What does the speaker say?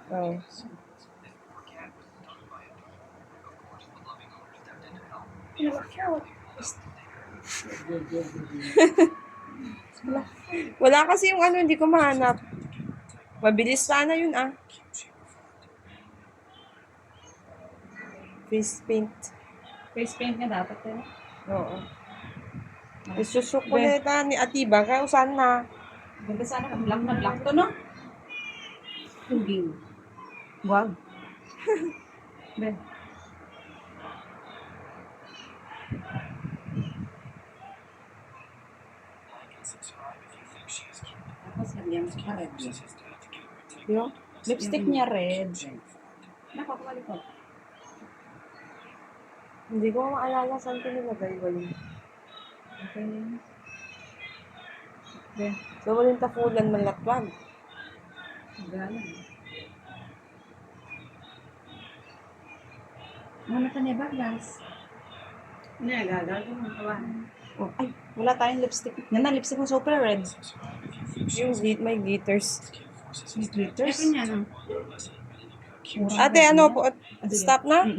Oh. Wala kasi yung ano, hindi ko mahanap. Mabilis sana yun ah. Face paint. Face paint nga dapat eh. Oo. Isusukuleta ni Atiba, kaya usan na. Ganda sana kung black na black to, no? Tuging. Wag. Ben. Tapos lagyan mo sa red. Yung? Lipstick niya red. Nakakuwali ko. Hindi ko maalala saan ko nilagay. Waling. Okay. Ben. So, waling tafulan malatwag. Galang. Ano ka niya bagas? Hindi, gagal ko ng kawan. Oh, ay, wala tayong lipstick. Yan na, lipstick mo super red. Yung may glitters. May glitters? Ito niya, no? Ate, ano po? Stop na?